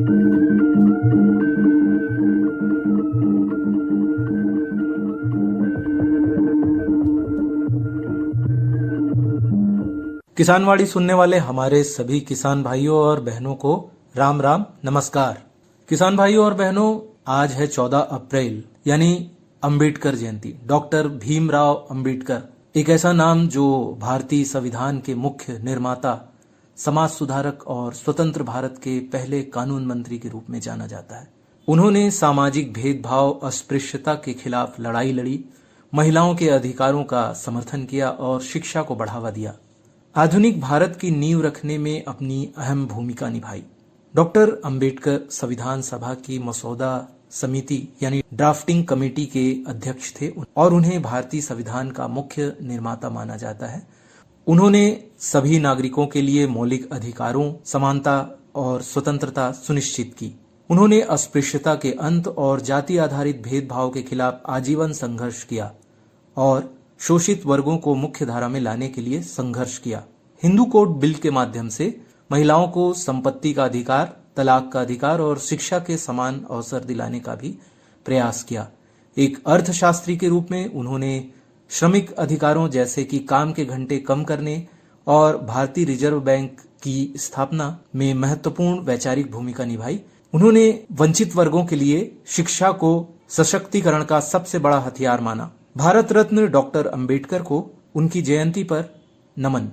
किसानवाड़ी सुनने वाले हमारे सभी किसान भाइयों और बहनों को राम राम नमस्कार। किसान भाइयों और बहनों, आज है 14 अप्रैल यानी अंबेडकर जयंती। डॉक्टर भीमराव अंबेडकर एक ऐसा नाम जो भारतीय संविधान के मुख्य निर्माता, समाज सुधारक और स्वतंत्र भारत के पहले कानून मंत्री के रूप में जाना जाता है। उन्होंने सामाजिक भेदभाव, अस्पृश्यता के खिलाफ लड़ाई लड़ी, महिलाओं के अधिकारों का समर्थन किया और शिक्षा को बढ़ावा दिया। आधुनिक भारत की नींव रखने में अपनी अहम भूमिका निभाई। डॉक्टर अंबेडकर संविधान सभा की मसौदा समिति यानी ड्राफ्टिंग कमेटी के अध्यक्ष थे और उन्हें भारतीय संविधान का मुख्य निर्माता माना जाता है। उन्होंने सभी नागरिकों के लिए मौलिक अधिकारों, समानता और स्वतंत्रता सुनिश्चित की। उन्होंने अस्पृश्यता के अंत और जाति आधारित भेदभाव के खिलाफ आजीवन संघर्ष किया और शोषित वर्गों को मुख्य धारा में लाने के लिए संघर्ष किया। हिंदू कोड बिल के माध्यम से महिलाओं को संपत्ति का अधिकार, तलाक का अधिकार और शिक्षा के समान अवसर दिलाने का भी प्रयास किया। एक अर्थशास्त्री के रूप में उन्होंने श्रमिक अधिकारों जैसे कि काम के घंटे कम करने और भारतीय रिजर्व बैंक की स्थापना में महत्वपूर्ण वैचारिक भूमिका निभाई। उन्होंने वंचित वर्गों के लिए शिक्षा को सशक्तिकरण का सबसे बड़ा हथियार माना। भारत रत्न डॉक्टर अंबेडकर को उनकी जयंती पर नमन।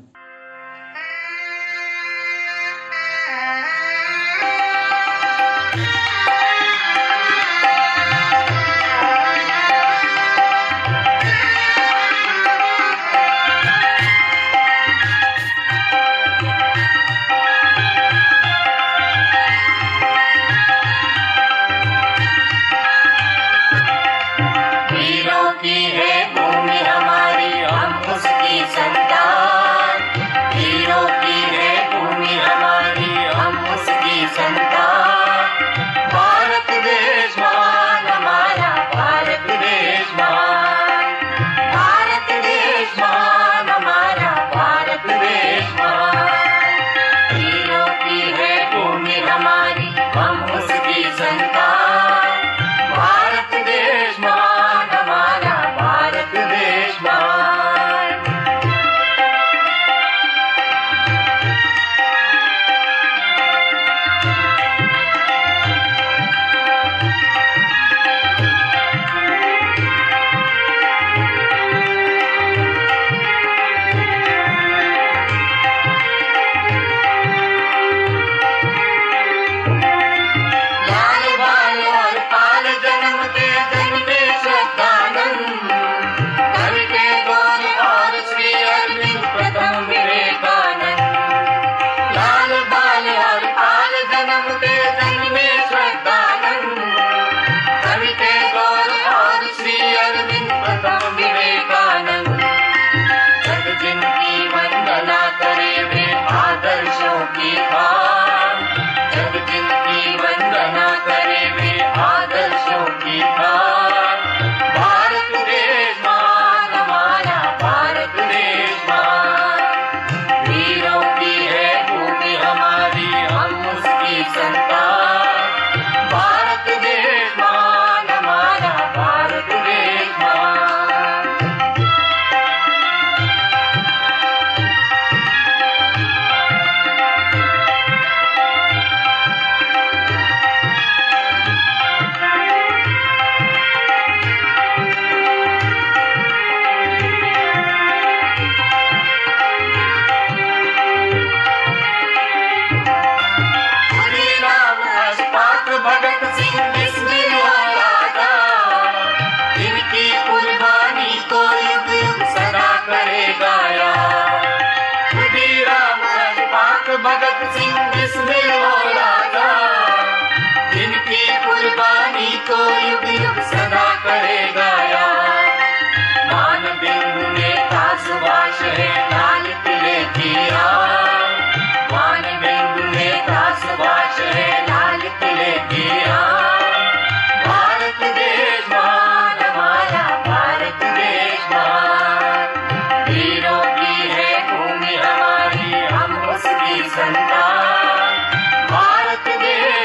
भारत देश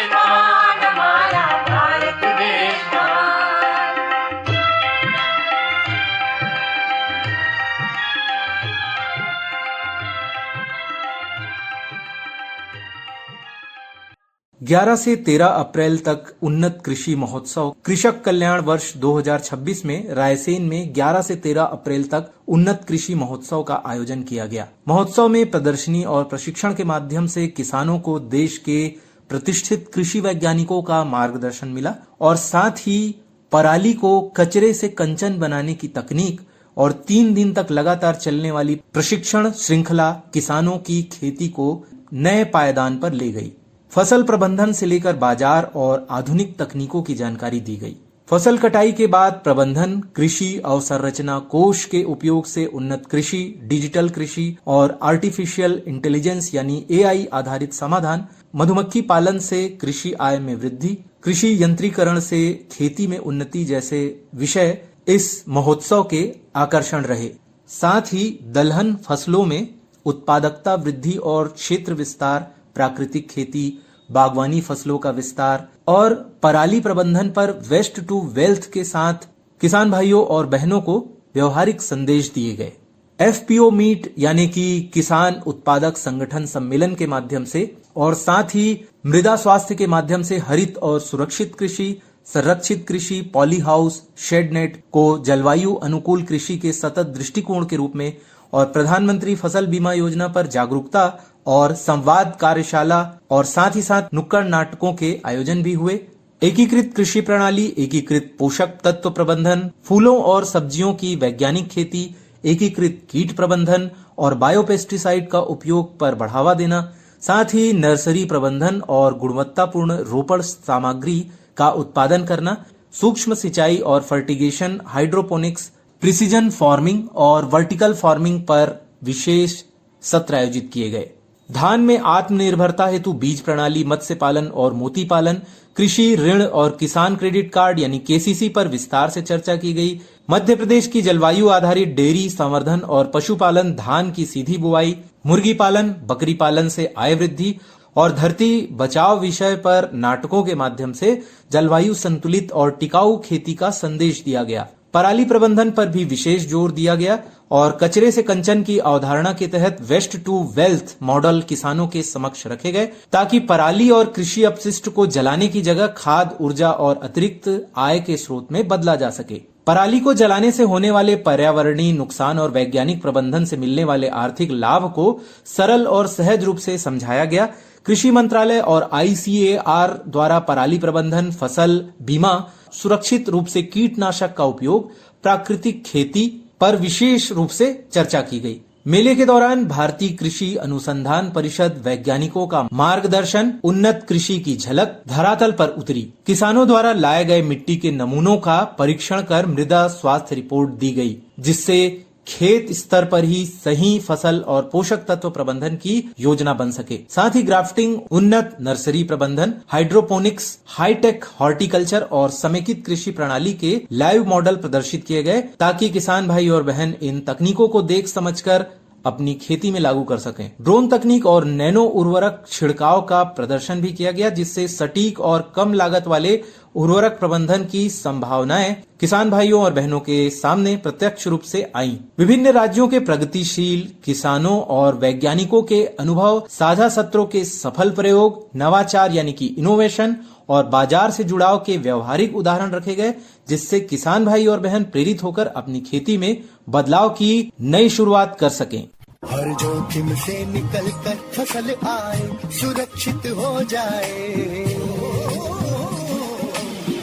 11 से 13 अप्रैल तक उन्नत कृषि महोत्सव कृषक कल्याण वर्ष 2026 में रायसेन में 11 से 13 अप्रैल तक उन्नत कृषि महोत्सव का आयोजन किया गया। महोत्सव में प्रदर्शनी और प्रशिक्षण के माध्यम से किसानों को देश के प्रतिष्ठित कृषि वैज्ञानिकों का मार्गदर्शन मिला और साथ ही पराली को कचरे से कंचन बनाने की तकनीक और 3 दिन तक लगातार चलने वाली प्रशिक्षण श्रृंखला किसानों की खेती को नए पायदान पर ले गई। फसल प्रबंधन से लेकर बाजार और आधुनिक तकनीकों की जानकारी दी गई। फसल कटाई के बाद प्रबंधन, कृषि अवसंरचना कोष के उपयोग से उन्नत कृषि, डिजिटल कृषि और आर्टिफिशियल इंटेलिजेंस यानी AI आधारित समाधान, मधुमक्खी पालन से कृषि आय में वृद्धि, कृषि यंत्रीकरण से खेती में उन्नति जैसे विषय इस महोत्सव के आकर्षण रहे। साथ ही दलहन फसलों में उत्पादकता वृद्धि और क्षेत्र विस्तार, प्राकृतिक खेती, बागवानी फसलों का विस्तार और पराली प्रबंधन पर वेस्ट टू वेल्थ के साथ किसान भाइयों और बहनों को व्यवहारिक संदेश दिए गए। FPO मीट यानी कि किसान उत्पादक संगठन सम्मेलन के माध्यम से और साथ ही मृदा स्वास्थ्य के माध्यम से हरित और सुरक्षित कृषि, संरक्षित कृषि, पॉली हाउस, शेड नेट को जलवायु अनुकूल कृषि के सतत दृष्टिकोण के रूप में और प्रधानमंत्री फसल बीमा योजना पर जागरूकता और संवाद कार्यशाला और साथ ही साथ नुक्कड़ नाटकों के आयोजन भी हुए। एकीकृत कृषि प्रणाली, एकीकृत पोषक तत्व प्रबंधन, फूलों और सब्जियों की वैज्ञानिक खेती, एकीकृत कीट प्रबंधन और बायोपेस्टिसाइड का उपयोग पर बढ़ावा देना, साथ ही नर्सरी प्रबंधन और गुणवत्तापूर्ण रोपण सामग्री का उत्पादन करना, सूक्ष्म सिंचाई और फर्टिगेशन, हाइड्रोपोनिक्स, प्रिसीजन फार्मिंग और वर्टिकल फार्मिंग पर विशेष सत्र आयोजित किए गए। धान में आत्मनिर्भरता हेतु बीज प्रणाली, मत्स्य पालन और मोती पालन, कृषि ऋण और किसान क्रेडिट कार्ड यानी KCC पर विस्तार से चर्चा की गई। मध्य प्रदेश की जलवायु आधारित डेयरी संवर्धन और पशुपालन, धान की सीधी बुआई, मुर्गी पालन, बकरी पालन से आय वृद्धि और धरती बचाव विषय पर नाटकों के माध्यम से जलवायु संतुलित और टिकाऊ खेती का संदेश दिया गया। पराली प्रबंधन पर भी विशेष जोर दिया गया और कचरे से कंचन की अवधारणा के तहत वेस्ट टू वेल्थ मॉडल किसानों के समक्ष रखे गए ताकि पराली और कृषि अपशिष्ट को जलाने की जगह खाद, ऊर्जा और अतिरिक्त आय के स्रोत में बदला जा सके। पराली को जलाने से होने वाले पर्यावरणीय नुकसान और वैज्ञानिक प्रबंधन से मिलने वाले आर्थिक लाभ को सरल और सहज रूप से समझाया गया। कृषि मंत्रालय और ICAR द्वारा पराली प्रबंधन, फसल बीमा, सुरक्षित रूप से कीटनाशक का उपयोग, प्राकृतिक खेती पर विशेष रूप से चर्चा की गई। मेले के दौरान भारतीय कृषि अनुसंधान परिषद वैज्ञानिकों का मार्गदर्शन, उन्नत कृषि की झलक धरातल पर उतरी। किसानों द्वारा लाए गए मिट्टी के नमूनों का परीक्षण कर मृदा स्वास्थ्य रिपोर्ट दी गई, जिससे खेत स्तर पर ही सही फसल और पोषक तत्व प्रबंधन की योजना बन सके। साथ ही ग्राफ्टिंग, उन्नत नर्सरी प्रबंधन, हाइड्रोपोनिक्स, हाईटेक हॉर्टिकल्चर और समेकित कृषि प्रणाली के लाइव मॉडल प्रदर्शित किए गए ताकि किसान भाई और बहन इन तकनीकों को देख समझकर अपनी खेती में लागू कर सकें। ड्रोन तकनीक और नैनो उर्वरक छिड़काव का प्रदर्शन भी किया गया, जिससे सटीक और कम लागत वाले उर्वरक प्रबंधन की संभावनाएं किसान भाइयों और बहनों के सामने प्रत्यक्ष रूप से आईं। विभिन्न राज्यों के प्रगतिशील किसानों और वैज्ञानिकों के अनुभव, साझा सत्रों के सफल प्रयोग, नवाचार यानी कि इनोवेशन और बाजार से जुड़ाव के व्यवहारिक उदाहरण रखे गए, जिससे किसान भाई और बहन प्रेरित होकर अपनी खेती में बदलाव की नई शुरुआत कर सकें। हर जोखिम से निकल कर फसल आए, सुरक्षित हो जाए।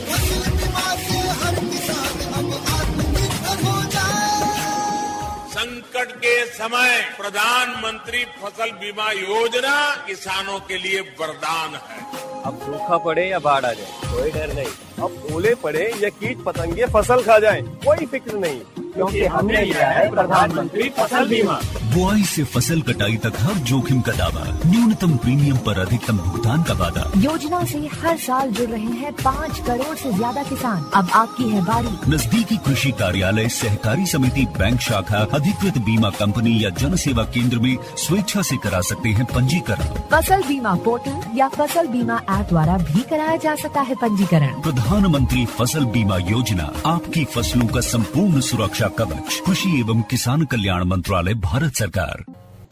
फसल बीमा से हर किसान अब आत्मनिर्भर हो जाए। संकट के समय प्रधानमंत्री फसल बीमा योजना किसानों के लिए वरदान है। अब सूखा पड़े या बाढ़ आ जाए, कोई डर नहीं। अब ओले पड़े या कीट पतंगे फसल खा जाए, कोई फिक्र नहीं, क्योंकि हमने लिया है प्रधानमंत्री फसल बीमा। बुआई से फसल कटाई तक हर जोखिम का दावा, न्यूनतम प्रीमियम पर अधिकतम भुगतान का वादा। योजना से हर साल जुड़ रहे हैं 5 करोड़ से ज्यादा किसान। अब आपकी है बारी। नजदीकी कृषि कार्यालय, सहकारी समिति, बैंक शाखा, अधिकृत बीमा कंपनी या जन सेवा केंद्र में स्वेच्छा से करा सकते हैं पंजीकरण। फसल बीमा पोर्टल या फसल बीमा ऐप द्वारा भी कराया जा सकता है पंजीकरण। प्रधानमंत्री फसल बीमा योजना, आपकी फसलों का संपूर्ण सुरक्षा कवच। कृषि एवं किसान कल्याण मंत्रालय, भारत सरकार।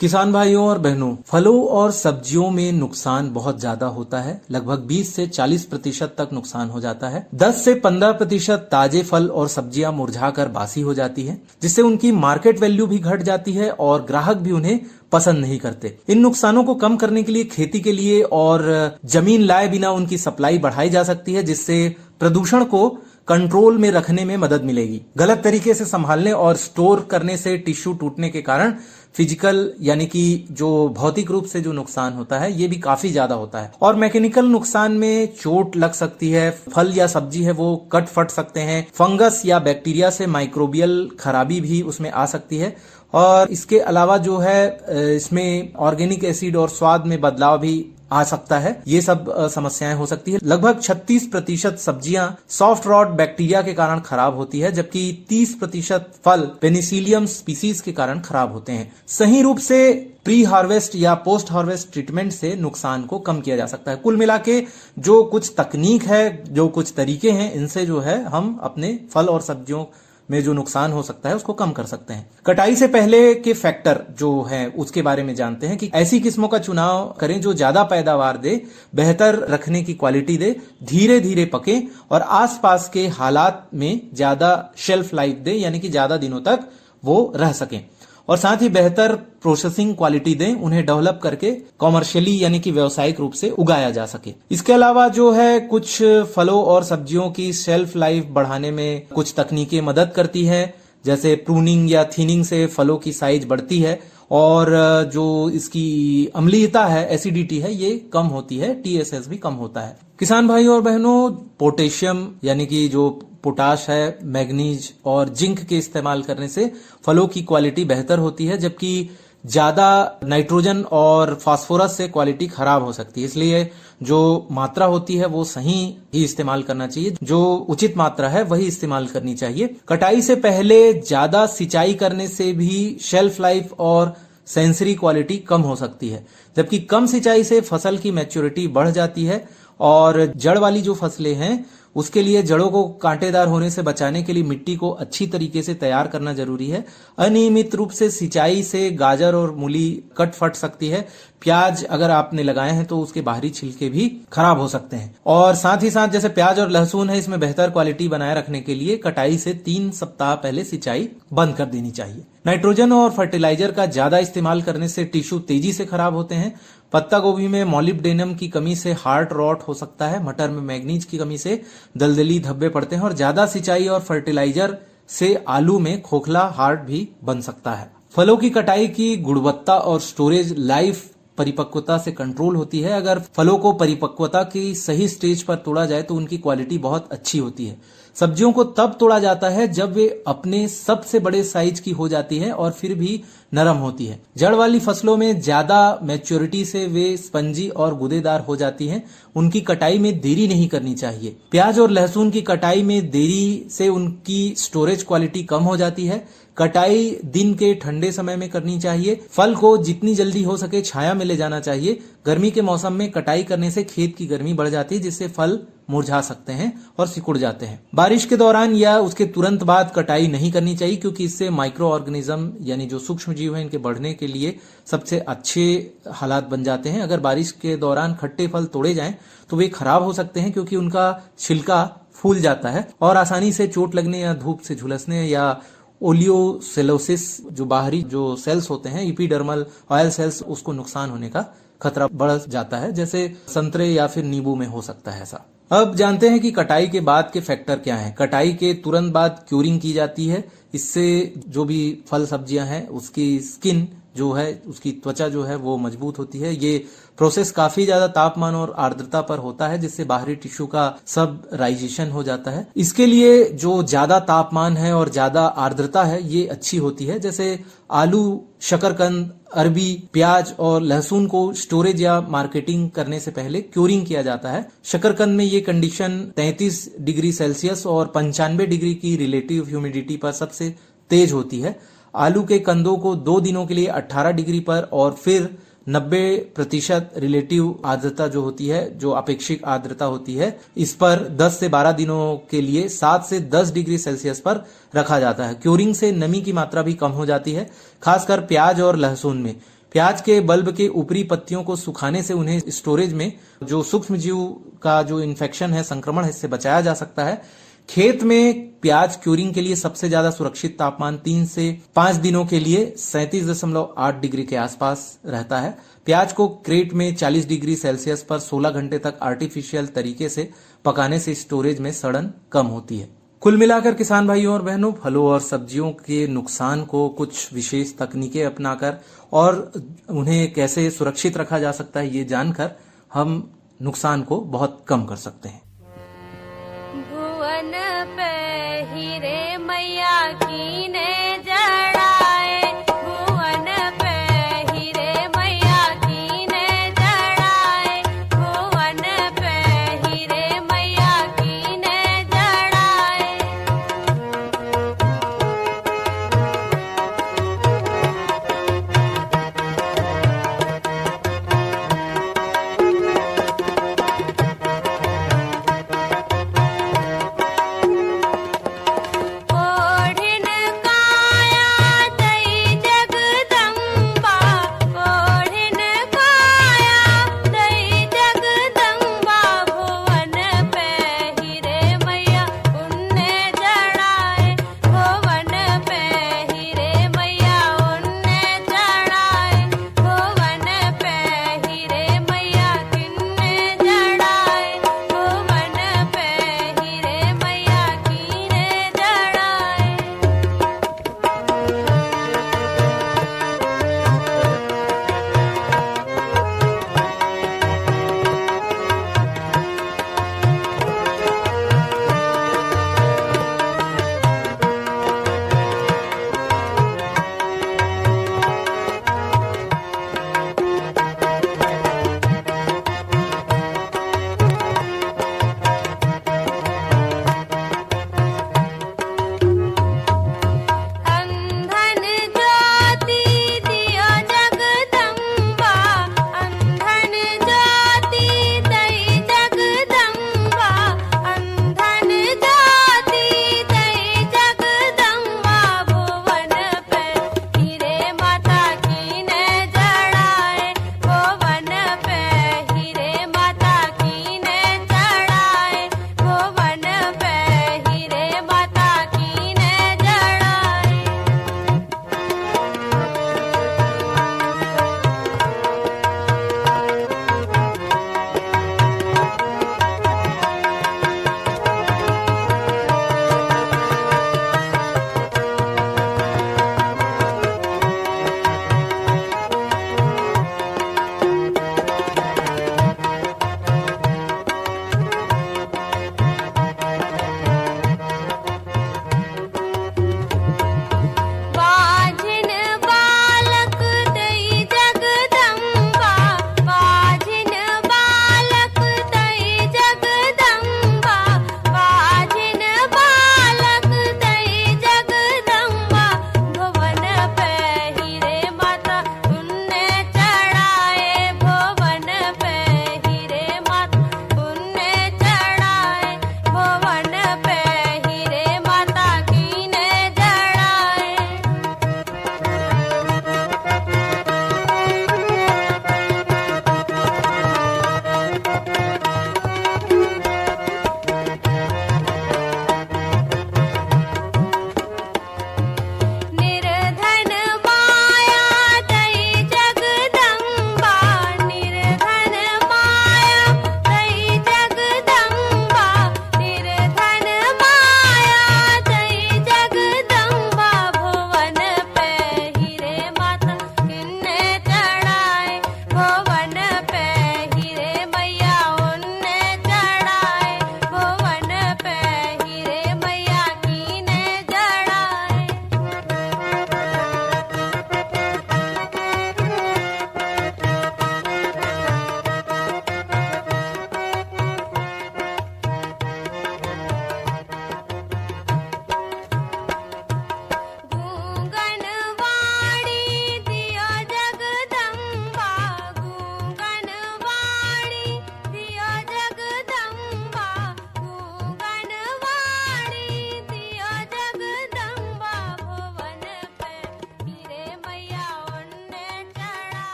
किसान भाइयों और बहनों, फलों और सब्जियों में नुकसान बहुत ज्यादा होता है। लगभग 20 से 40% तक नुकसान हो जाता है। 10 से 15% ताजे फल और सब्जियां मुरझाकर बासी हो जाती है, जिससे उनकी मार्केट वैल्यू भी घट जाती है और ग्राहक भी उन्हें पसंद नहीं करते। इन नुकसानों को कम करने के लिए खेती के लिए और जमीन लाए बिना उनकी सप्लाई बढ़ाई जा सकती है, जिससे प्रदूषण को कंट्रोल में रखने में मदद मिलेगी। गलत तरीके से संभालने और स्टोर करने से टिश्यू टूटने के कारण फिजिकल यानी कि जो भौतिक रूप से जो नुकसान होता है ये भी काफी ज्यादा होता है। और मैकेनिकल नुकसान में चोट लग सकती है, फल या सब्जी है वो कट फट सकते हैं, फंगस या बैक्टीरिया से माइक्रोबियल खराबी भी उसमें आ सकती है। और इसके अलावा जो है इसमें ऑर्गेनिक एसिड और स्वाद में बदलाव भी आ सकता है। ये सब समस्याएं हो सकती है। लगभग 36% सब्जियां सॉफ्ट रॉट बैक्टीरिया के कारण खराब होती है, जबकि 30% फल पेनिसिलियम स्पीसीज के कारण खराब होते हैं। सही रूप से प्री हार्वेस्ट या पोस्ट हार्वेस्ट ट्रीटमेंट से नुकसान को कम किया जा सकता है। कुल मिला के जो कुछ तकनीक है, जो कुछ तरीके हैं, इनसे जो है हम अपने फल और सब्जियों में जो नुकसान हो सकता है उसको कम कर सकते हैं। कटाई से पहले के फैक्टर जो है उसके बारे में जानते हैं कि ऐसी किस्मों का चुनाव करें जो ज्यादा पैदावार दे, बेहतर रखने की क्वालिटी दे, धीरे धीरे पके और आसपास के हालात में ज्यादा शेल्फ लाइफ दे, यानी कि ज्यादा दिनों तक वो रह सकें। और साथ ही बेहतर प्रोसेसिंग क्वालिटी दें, उन्हें डेवलप करके कॉमर्शियली यानी कि व्यावसायिक रूप से उगाया जा सके। इसके अलावा जो है कुछ फलों और सब्जियों की शेल्फ लाइफ बढ़ाने में कुछ तकनीकें मदद करती हैं, जैसे प्रूनिंग या थिनिंग से फलों की साइज बढ़ती है और जो इसकी अम्लीयता है, एसिडिटी है, ये कम होती है, TSS भी कम होता है। किसान भाइयों और बहनों, पोटेशियम यानी कि जो पोटाश है, मैग्नीज और जिंक के इस्तेमाल करने से फलों की क्वालिटी बेहतर होती है, जबकि ज्यादा नाइट्रोजन और फास्फोरस से क्वालिटी खराब हो सकती है। इसलिए जो मात्रा होती है वो सही ही इस्तेमाल करना चाहिए, जो उचित मात्रा है वही इस्तेमाल करनी चाहिए। कटाई से पहले ज्यादा सिंचाई करने से भी शेल्फ लाइफ और सेंसरी क्वालिटी कम हो सकती है, जबकि कम सिंचाई से फसल की मैच्योरिटी बढ़ जाती है। और जड़ वाली जो फसलें हैं उसके लिए जड़ों को कांटेदार होने से बचाने के लिए मिट्टी को अच्छी तरीके से तैयार करना जरूरी है। अनियमित रूप से सिंचाई से गाजर और मूली कट फट सकती है। प्याज अगर आपने लगाए हैं तो उसके बाहरी छिलके भी खराब हो सकते हैं। और साथ ही साथ जैसे प्याज और लहसुन है, इसमें बेहतर क्वालिटी बनाए रखने के लिए कटाई से 3 सप्ताह पहले सिंचाई बंद कर देनी चाहिए। नाइट्रोजन और फर्टिलाइजर का ज्यादा इस्तेमाल करने से टिश्यू तेजी से खराब होते हैं। पत्ता गोभी में मॉलिब्डेनम की कमी से हार्ट रॉट हो सकता है। मटर में मैग्नीज की कमी से दलदली धब्बे पड़ते हैं और ज्यादा सिंचाई और फर्टिलाइजर से आलू में खोखला हार्ट भी बन सकता है। फलों की कटाई की गुणवत्ता और स्टोरेज लाइफ परिपक्वता से कंट्रोल होती है। अगर फलों को परिपक्वता की सही स्टेज पर तोड़ा जाए तो उनकी क्वालिटी बहुत अच्छी होती है। सब्जियों को तब तोड़ा जाता है जब वे अपने सबसे बड़े साइज की हो जाती है और फिर भी नरम होती है। जड़ वाली फसलों में ज्यादा मैच्योरिटी से वे स्पंजी और गुदेदार हो जाती हैं। उनकी कटाई में देरी नहीं करनी चाहिए। प्याज और लहसुन की कटाई में देरी से उनकी स्टोरेज क्वालिटी कम हो जाती है। कटाई दिन के ठंडे समय में करनी चाहिए। फल को जितनी जल्दी हो सके छाया में ले जाना चाहिए। गर्मी के मौसम में कटाई करने से खेत की गर्मी बढ़ जाती है, जिससे फल मुरझा सकते हैं और सिकुड़ जाते हैं। बारिश के दौरान या उसके तुरंत बाद कटाई नहीं करनी चाहिए, क्योंकि इससे माइक्रो ऑर्गेनिज्म यानी जो सूक्ष्म जीव हैं इनके बढ़ने के लिए सबसे अच्छे हालात बन जाते हैं। अगर बारिश के दौरान खट्टे फल तोड़े जाएं तो वे खराब हो सकते हैं, क्योंकि उनका छिलका फूल जाता है और आसानी से चोट लगने या धूप से झुलसने या ओलियोसेलोसिस जो बाहरी जो सेल्स होते हैं, एपिडर्मल ऑयल सेल्स, उसको नुकसान होने का खतरा बढ़ जाता है, जैसे संतरे या फिर नींबू में हो सकता है ऐसा। अब जानते हैं कि कटाई के बाद के फैक्टर क्या हैं। कटाई के तुरंत बाद क्यूरिंग की जाती है। इससे जो भी फल सब्जियां हैं उसकी स्किन जो है, उसकी त्वचा जो है वो मजबूत होती है। ये प्रोसेस काफी ज्यादा तापमान और आर्द्रता पर होता है, जिससे बाहरी टिश्यू का सबराइजेशन हो जाता है। इसके लिए जो ज्यादा तापमान है और ज्यादा आर्द्रता है ये अच्छी होती है। जैसे आलू, शकरकंद, अरबी, प्याज और लहसुन को स्टोरेज या मार्केटिंग करने से पहले क्यूरिंग किया जाता है। शकरकंद में ये कंडीशन 33 डिग्री सेल्सियस और 95 डिग्री की रिलेटिव ह्यूमिडिटी पर सबसे तेज होती है। आलू के कंदों को 2 दिनों के लिए 18 डिग्री पर और फिर 90% रिलेटिव आर्द्रता जो होती है, जो अपेक्षित आर्द्रता होती है, इस पर 10 से 12 दिनों के लिए 7 से 10 डिग्री सेल्सियस पर रखा जाता है। क्यूरिंग से नमी की मात्रा भी कम हो जाती है, खासकर प्याज और लहसुन में। प्याज के बल्ब के ऊपरी पत्तियों को सुखाने से उन्हें स्टोरेज में जो सूक्ष्म जीव का जो इन्फेक्शन है, संक्रमण है, इससे बचाया जा सकता है। खेत में प्याज क्यूरिंग के लिए सबसे ज्यादा सुरक्षित तापमान 3 से 5 दिनों के लिए 37.8 डिग्री के आसपास रहता है। प्याज को क्रेट में 40 डिग्री सेल्सियस पर 16 घंटे तक आर्टिफिशियल तरीके से पकाने से स्टोरेज में सड़न कम होती है। कुल मिलाकर किसान भाइयों और बहनों, फलों और सब्जियों के नुकसान को कुछ विशेष तकनीकें अपनाकर और उन्हें कैसे सुरक्षित रखा जा सकता है, ये जानकर हम नुकसान को बहुत कम कर सकते हैं। भुवन पे हीरे मैया की ने जड़ाए, भुवन पे हीरे मैया की ने जड़ाए, भुवन पे हीरे मैया की ने जड़ाए।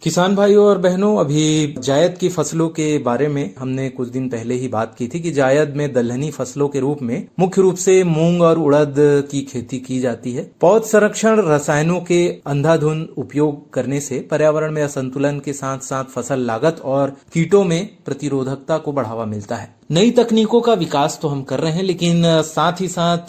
किसान भाइयों और बहनों, अभी जायद की फसलों के बारे में हमने कुछ दिन पहले ही बात की थी कि जायद में दलहनी फसलों के रूप में मुख्य रूप से मूंग और उड़द की खेती की जाती है। पौध संरक्षण रसायनों के अंधाधुंध उपयोग करने से पर्यावरण में असंतुलन के साथ साथ फसल लागत और कीटों में प्रतिरोधकता को बढ़ावा मिलता है। नई तकनीकों का विकास तो हम कर रहे हैं, लेकिन साथ ही साथ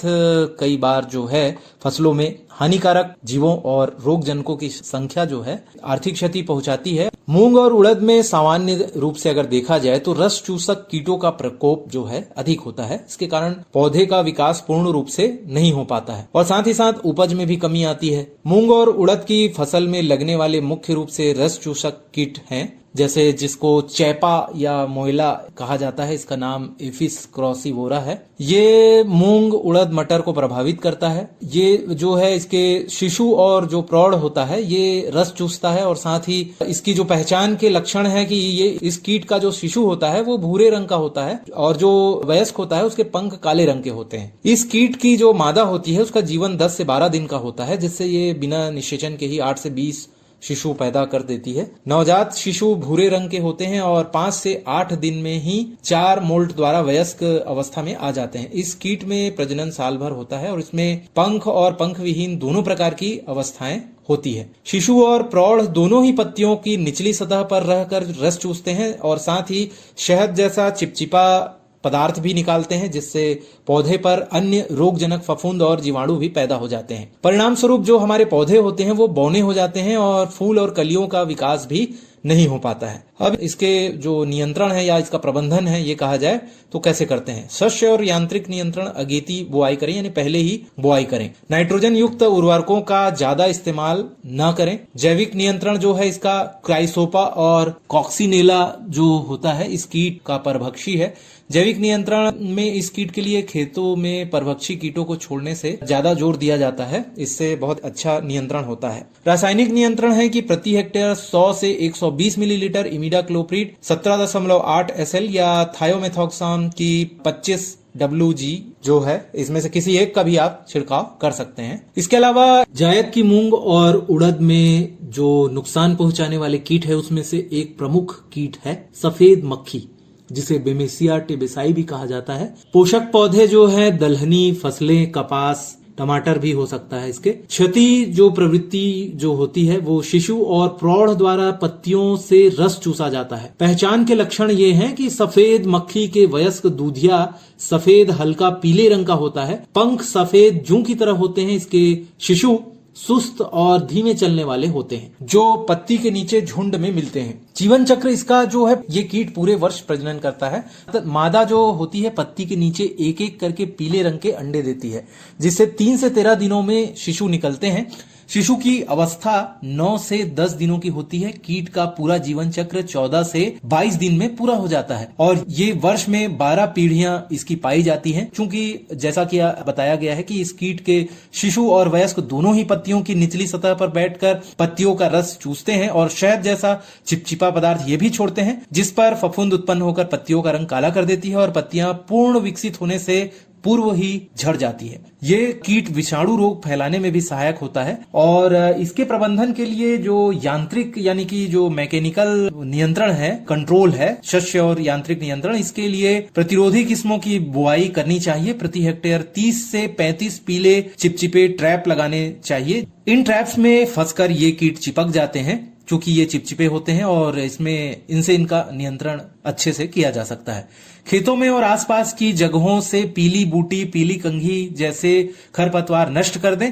कई बार जो है फसलों में हानिकारक जीवों और रोग जनकों की संख्या जो है आर्थिक क्षति पहुंचाती है। मूंग और उड़द में सामान्य रूप से अगर देखा जाए तो रस चूसक कीटों का प्रकोप जो है अधिक होता है। इसके कारण पौधे का विकास पूर्ण रूप से नहीं हो पाता है और साथ ही साथ उपज में भी कमी आती है। मूंग और उड़द की फसल में लगने वाले मुख्य रूप से रस चूसक कीट हैं, जैसे जिसको चैपा या मोइला कहा जाता है, इसका नाम एफिस क्रॉसीवोरा है। ये मूंग उड़द मटर को प्रभावित करता है। ये जो है इसके शिशु और जो प्रौढ़ होता है ये रस चूसता है और साथ ही इसकी जो पहचान के लक्षण है कि ये इस कीट का जो शिशु होता है वो भूरे रंग का होता है और जो वयस्क होता है उसके पंख काले रंग के होते हैं। इस कीट की जो मादा होती है उसका जीवन 10 से 12 दिन का होता है, जिससे ये बिना निषेचन के ही 8 से 20 शिशु पैदा कर देती है। नवजात शिशु भूरे रंग के होते हैं और 5 से 8 दिन में ही 4 मोल्ट द्वारा वयस्क अवस्था में आ जाते हैं। इस कीट में प्रजनन साल भर होता है और इसमें पंख और पंख विहीन दोनों प्रकार की अवस्थाएं होती है। शिशु और प्रौढ़ दोनों ही पत्तियों की निचली सतह पर रहकर रस चूसते हैं और साथ ही शहद जैसा चिपचिपा पदार्थ भी निकालते हैं, जिससे पौधे पर अन्य रोगजनक फफूंद और जीवाणु भी पैदा हो जाते हैं। परिणाम स्वरूप जो हमारे पौधे होते हैं वो बौने हो जाते हैं और फूल और कलियों का विकास भी नहीं हो पाता है। अब इसके जो नियंत्रण है या इसका प्रबंधन है ये कहा जाए तो कैसे करते हैं। शस्य और यांत्रिक नियंत्रण अगेती बुआई करें, यानी पहले ही बुआई करें। नाइट्रोजन युक्त उर्वरकों का ज्यादा इस्तेमाल न करें। जैविक नियंत्रण जो है इसका क्राइसोपा और कॉक्सिनेला जो होता है इस कीट का परभक्षी है। जैविक नियंत्रण में इस कीट के लिए खेतों में परभक्षी कीटों को छोड़ने से ज्यादा जोर दिया जाता है, इससे बहुत अच्छा नियंत्रण होता है। रासायनिक नियंत्रण है कि प्रति हेक्टेयर 100 से 120 मिलीलीटर इमिडाक्लोप्रिड 17.8 SL या थायोमेथॉक्साम की 25 WG जो है इसमें से किसी एक का भी आप छिड़काव कर सकते हैं। इसके अलावा जायद की मूंग और उड़द में जो नुकसान पहुंचाने वाले कीट है उसमें से एक प्रमुख कीट है सफेद मक्खी, जिसे बेमेसिया टेबेसाई भी कहा जाता है। पोषक पौधे जो है दलहनी फसलें, कपास, टमाटर भी हो सकता है। इसके क्षति जो प्रवृत्ति जो होती है वो शिशु और प्रौढ़ द्वारा पत्तियों से रस चूसा जाता है। पहचान के लक्षण ये हैं कि सफेद मक्खी के वयस्क दूधिया सफेद हल्का पीले रंग का होता है। पंख सफेद जूं की तरह होते हैं। इसके शिशु सुस्त और धीमे चलने वाले होते हैं जो पत्ती के नीचे झुंड में मिलते हैं। जीवन चक्र इसका जो है ये कीट पूरे वर्ष प्रजनन करता है। मादा जो होती है पत्ती के नीचे एक एक करके पीले रंग के अंडे देती है, जिससे 3 से 13 दिनों में शिशु निकलते हैं। शिशु की अवस्था 9 से 10 दिनों की होती है। कीट का पूरा जीवन चक्र 14 से 22 दिन में पूरा हो जाता है और ये वर्ष में 12 पीढ़ियां इसकी पाई जाती हैं। चूंकि जैसा कि बताया गया है कि इस कीट के शिशु और वयस्क दोनों ही पत्तियों की निचली सतह पर बैठकर पत्तियों का रस चूसते हैं और शहद जैसा चिपचिपा पदार्थ ये भी छोड़ते हैं, जिस पर फफूंद उत्पन्न होकर पत्तियों का रंग काला कर देती है और पत्तियां पूर्ण विकसित होने से पूर्व ही झड़ जाती है। ये कीट विषाणु रोग फैलाने में भी सहायक होता है और इसके प्रबंधन के लिए जो यांत्रिक यानी कि जो मैकेनिकल नियंत्रण है, कंट्रोल है, शस्य और यांत्रिक नियंत्रण, इसके लिए प्रतिरोधी किस्मों की बुआई करनी चाहिए। प्रति हेक्टेयर 30 से 35 पीले चिपचिपे ट्रैप लगाने चाहिए। इन ट्रैप्स में फंसकर ये कीट चिपक जाते हैं क्योंकि ये चिपचिपे होते हैं और इनसे इनका नियंत्रण अच्छे से किया जा सकता है। खेतों में और आसपास की जगहों से पीली बूटी, पीली कंघी जैसे खरपतवार नष्ट कर दें।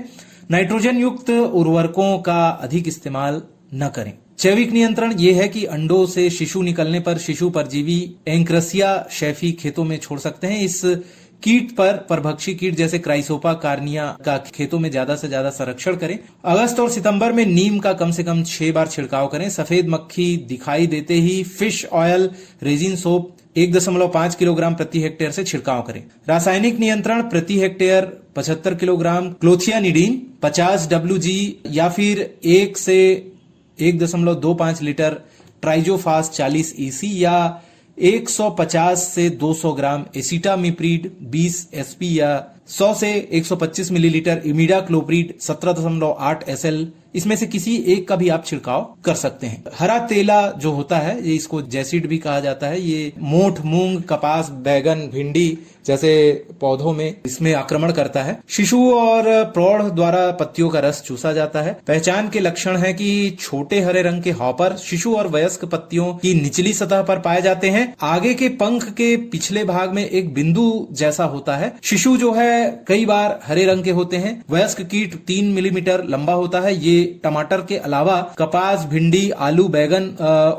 नाइट्रोजन युक्त उर्वरकों का अधिक इस्तेमाल न करें। जैविक नियंत्रण ये है कि अंडों से शिशु निकलने पर शिशु परजीवी एंक्रेसिया शेफी खेतों में छोड़ सकते हैं। इस कीट पर परभक्षी कीट जैसे क्राइसोपा कार्निया का खेतों में ज्यादा से ज्यादा संरक्षण करें। अगस्त और सितंबर में नीम का कम से कम 6 बार छिड़काव करें। सफेद मक्खी दिखाई देते ही fish oil resin soap 1.5 kilogram प्रति हेक्टेयर से छिड़काव करें। रासायनिक नियंत्रण प्रति हेक्टेयर 75 किलोग्राम क्लोथियानिडीन 50 WG या फिर 1 से 1.25 लीटर ट्राइजोफास 40 EC या 150 से 200 ग्राम एसिटामिप्रिड 20 SP या 100 से 125 मिलीलीटर इमिडाक्लोप्रिड 17.8 SL इसमें से किसी एक का भी आप छिड़काव कर सकते हैं। हरा तेला जो होता है, ये इसको जैसिड भी कहा जाता है, ये मोठ, मूंग, कपास, बैगन, भिंडी जैसे पौधों में इसमें आक्रमण करता है। शिशु और प्रौढ़ द्वारा पत्तियों का रस चूसा जाता है। पहचान के लक्षण है कि छोटे हरे रंग के हॉपर शिशु और वयस्क पत्तियों की निचली सतह पर पाए जाते हैं। आगे के पंख के पिछले भाग में एक बिंदु जैसा होता है। शिशु जो है कई बार हरे रंग के होते हैं। वयस्क कीट 3 मिलीमीटर लंबा होता है। ये टमाटर के अलावा कपास, भिंडी, आलू, बैगन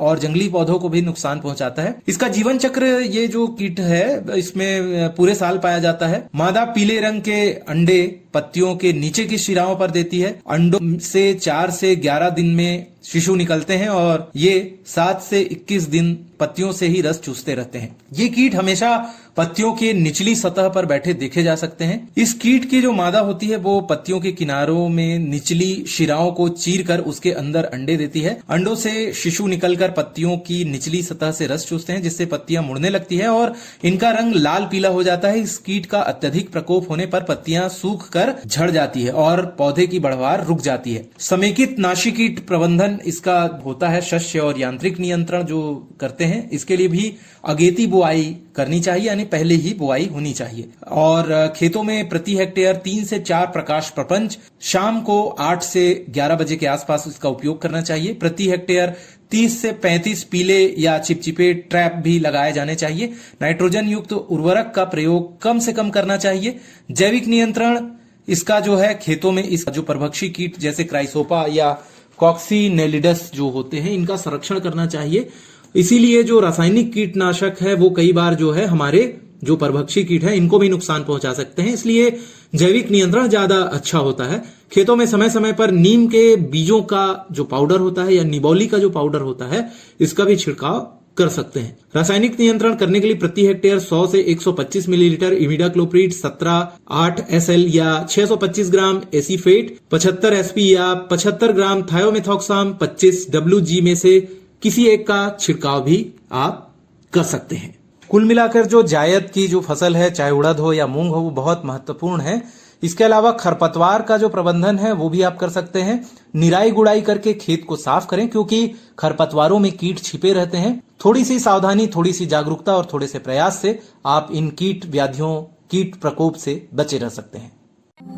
और जंगली पौधों को भी नुकसान पहुंचाता है। इसका जीवन चक्र, ये जो कीट है इसमें पूरे साल पाया जाता है। मादा पीले रंग के अंडे पत्तियों के नीचे की शिराओं पर देती है। अंडों से 4 से 11 दिन में शिशु निकलते हैं और ये 7 से 21 दिन पत्तियों से ही रस चूसते रहते हैं। ये कीट हमेशा पत्तियों के निचली सतह पर बैठे देखे जा सकते हैं। इस कीट की जो मादा होती है वो पत्तियों के किनारों में निचली शिराओं को चीरकर उसके अंदर अंडे देती है। अंडों से शिशु निकलकर पत्तियों की निचली सतह से रस चूसते हैं, जिससे पत्तियां मुड़ने लगती है और इनका रंग लाल पीला हो जाता है। इस कीट का अत्यधिक प्रकोप होने पर पत्तियां सूख कर झड़ जाती है और पौधे की बढ़वार रुक जाती है। समेकित नाशी कीट प्रबंधन इसका होता है। शस्य और यांत्रिक नियंत्रण जो करते हैं, इसके लिए भी अगेती बुआई करनी चाहिए, यानी पहले ही बुआई होनी चाहिए। और खेतों में प्रति हेक्टेयर 3 से 4 प्रकाश प्रपंच शाम को 8 से 11 बजे के आसपास इसका उपयोग करना चाहिए। प्रति हेक्टेयर 30 से 35 पीले या चिपचिपे ट्रैप भी लगाए जाने चाहिए। नाइट्रोजन युक्त उर्वरक का प्रयोग कम से कम करना चाहिए। जैविक नियंत्रण इसका जो है, खेतों में इसका जो परभक्षी कीट जैसे क्राइसोपा या कॉक्सीनेलिडस जो होते हैं, इनका संरक्षण करना चाहिए। इसीलिए जो रासायनिक कीटनाशक है वो कई बार जो है हमारे जो परभक्षी कीट है इनको भी नुकसान पहुंचा सकते हैं। इसलिए जैविक नियंत्रण ज्यादा अच्छा होता है। खेतों में समय समय पर नीम के बीजों का जो पाउडर होता है या निबोली का जो पाउडर होता है, इसका भी छिड़काव कर सकते हैं। रासायनिक नियंत्रण करने के लिए प्रति हेक्टेयर 100 से 125 मिलीलीटर इमिडाक्लोप्रिड 17-8 SL या 625 ग्राम एसीफेट, 75 SP या 75 ग्राम थायोमेथॉक्साम 25 WG में से किसी एक का छिड़काव भी आप कर सकते हैं। कुल मिलाकर जो जायद की जो फसल है, चाहे उड़द हो या मूंग हो, वो बहुत महत्वपूर्ण है। इसके अलावा खरपतवार का जो प्रबंधन है वो भी आप कर सकते हैं। निराई गुड़ाई करके खेत को साफ करें, क्योंकि खरपतवारों में कीट छिपे रहते हैं। थोड़ी सी सावधानी, थोड़ी सी जागरूकता और थोड़े से प्रयास से आप इन कीट व्याधियों, कीट प्रकोप से बचे रह सकते हैं।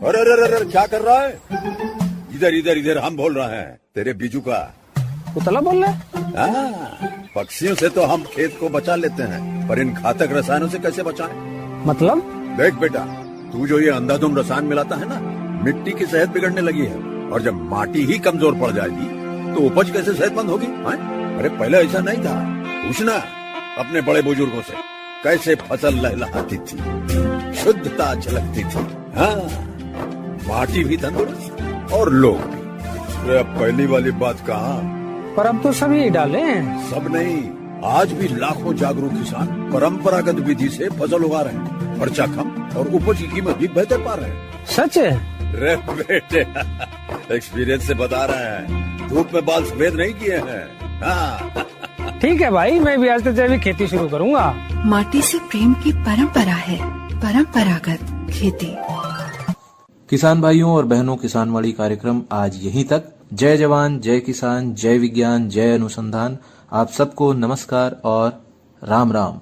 अरे अरे अरे क्या कर रहा है? इधर इधर इधर, हम बोल रहे हैं तेरे बीजू का। उतला बोल रहा है? हाँ, पक्षियों से तो हम खेत को बचा लेते हैं, पर इन घातक रसायनों से कैसे बचाएं? मतलब? देख बेटा, तू जो ये अंधाधुंध रसायन मिलाता है ना, मिट्टी की सेहत बिगड़ने लगी है। और जब माटी ही कमजोर पड़ जाएगी तो उपज कैसे सेहतमंद होगी? अरे पहले ऐसा नहीं था। पूछना अपने बड़े बुजुर्गों से, कैसे फसल लहलहाती थी, शुद्धता झलकती थी। हाँ, माटी भी तंदुरुस्त और लोग भी। अब पहली वाली बात कहाँ? पर अब तो सभी डाले हैं। सब नहीं, आज भी लाखों जागरूक किसान परंपरागत विधि से फसल उगा रहे हैं। खर्चा कम और उपज की कीमत भी बेहतर पा रहे हैं। सच है? रे बेटे, एक्सपीरियंस से बता रहे हैं, धूप में बाल सफेद नहीं किए हैं। हाँ। ठीक है भाई, मैं भी आज से जैविक खेती शुरू करूंगा। माटी से प्रेम की परंपरा है, परंपरागत खेती। किसान भाइयों और बहनों, किसानवाड़ी कार्यक्रम आज यहीं तक। जय जवान, जय किसान, जय विज्ञान, जय अनुसंधान। आप सबको नमस्कार और राम राम।